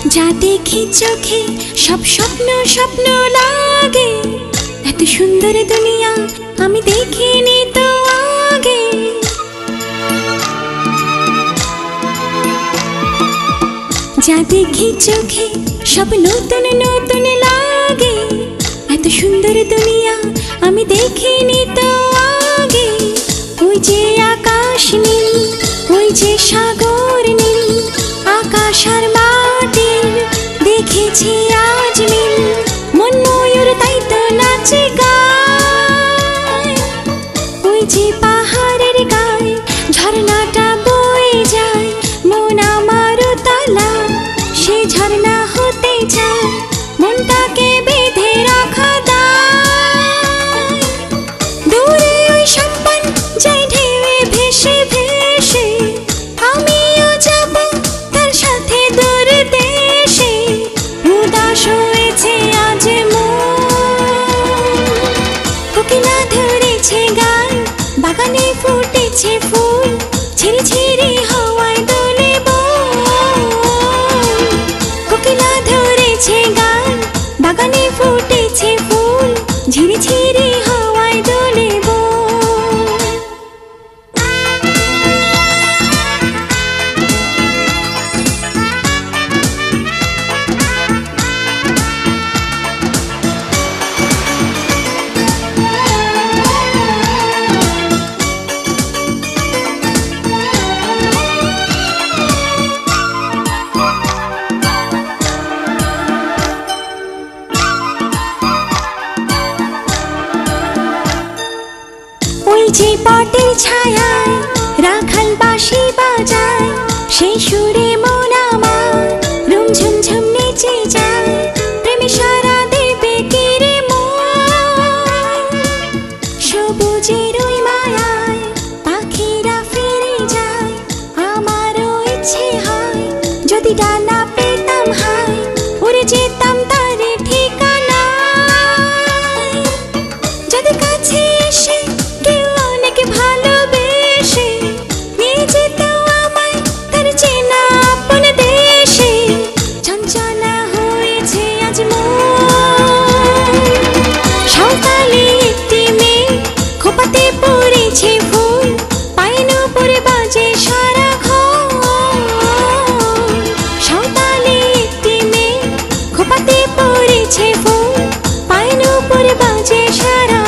যা দেখি চোখে সব স্বপ্ন স্বপ্ন লাগে। এত সুন্দর দুনিয়া আমি দেখিনি তো আগে। যা দেখি চোখে সব নতুন নতুন লাগে। এত সুন্দর দুনিয়া আমি দেখিনি তো আগে। ওই যে আকাশ নীল, ওই যে সাগর নীল, আকাশ আর মাটির দেখেছি আজ মিল। মন ময়ূর তাই তো নাচে গায়। ওই যে পাহাড়ের গায়ে ঝর্ণাটা বয়ে যায়। মন আমারও তালা, সে ঝর্ণা হতে চায়। মনটাকে বেঁধে রাখা দায়। দূরে ওই সম্পন যাই ঢেউয়ে ভেসে ভেসে, আমিও যাব তার সাথে দূর দেশে। উদাস হয়েছে আজ মন, কোকিলা ধরেছে গান, বাগানে ফুটেছে ফুল, ঝিরি ঝিরি হাওয়ায় দোলে বন। কোকিলা ধরেছে গান, বাগানে ফুটেছে ফুল, ঝিরি ঝিরি হাওয়ায় দোলে বন। ওই যে বটের ছায়ায় রাখাল বাঁশি বাজায়, সেই সুরে মন আমার রুমঝুম ঝুম নেচে যায়। প্রেমে সারা দেবে কে রে মন, সবুজের ওই মায়ায় পাখিরা ফিরে যায়। আমারও ইচ্ছে হয় যদি ডানা পেতাম হায়, উড়ে যেতাম তার ঠিকানায়। যদি কাছে এসে কেউ অনেক ভালোবেসে নিয়ে যেত আমায় তার চেনা আপন দেশে। চঞ্চলা হয়েছে আজ মন, সাঁওতালি একটি মেয়ে, খোপাতে পড়েছে ফুল, পায়ের উপরে বাজে সারাক্ষণ। সাঁওতালি একটি মেয়ে, খোপাতে পড়েছে ফুল, পায়ের উপরে বাজে সারাক্ষণ।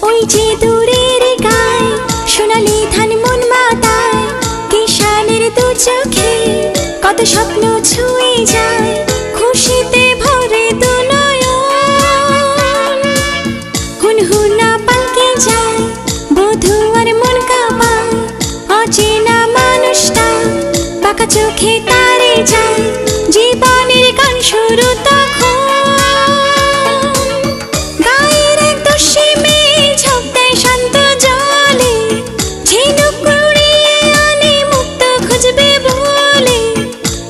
ওই যে দূরের গায়ে সোনালি ধান মন মাতায়, কিষানের দু চোখে কত স্বপ্ন ছুঁয়ে যায়। খুশিতে ভরে দু নয়ন, হুনহুনা পালকে যায়, বধূ আর মন কাঁপায়। অচেনা মানুষটা বাঁকা চোখে তারে যায়, জীবনের গান শুরু তখন। গায়ের এক দোষী মেয়ে ঝোঁক দেয় শান্ত জলে, ঝিনুক কুড়িয়ে আনে মুক্ত খুঁজবে বলে।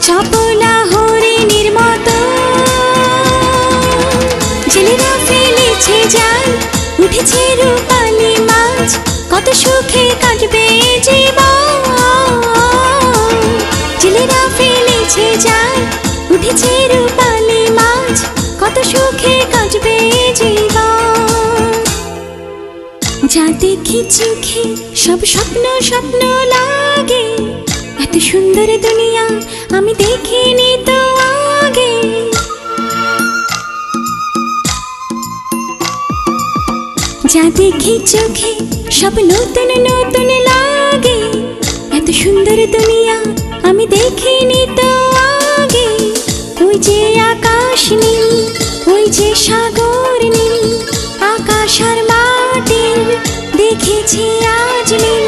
চপলা হরিণীর মতো জেলেরা ফেলেছে জাল, উঠেছে রূপালি মাছ, কত সুখে কাটবে জীবন। জেলেরা ফেলেছে জাল, উঠেছে রূপালি মাছ, কত সুখে কাটবে জীবন। যা দেখি চোখে সব স্বপ্ন স্বপ্ন লাগে। এত সুন্দর দুনিয়া আমি দেখিনি তো আগে। যা দেখি চোখে সব নতুন নতুন লাগে। এত সুন্দর দুনিয়া আমি দেখিনি তো আগে। ওই যে আকাশ নীল, ওই যে সাগর নীল, আকাশ আর মাটির দেখেছি আজ মিল।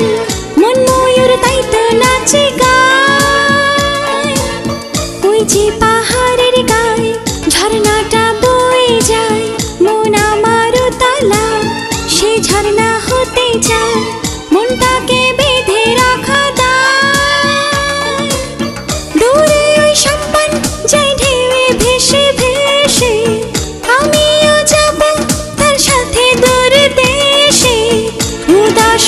মন ময়ূর তাই তো নাচে গায়। ওই যে পাহাড়ের গায়ে ঝর্ণাটা বয়ে যায়, মন আমার তালা সে ঝর্ণা হতে চায়, মনটাকে বেঁধে রাখা দায়। দূরে ওই সম্মান যাই ঢেউয়ে ভেসে ভেসে, আমিও যাব তার সাথে দূর দেশে। উদাস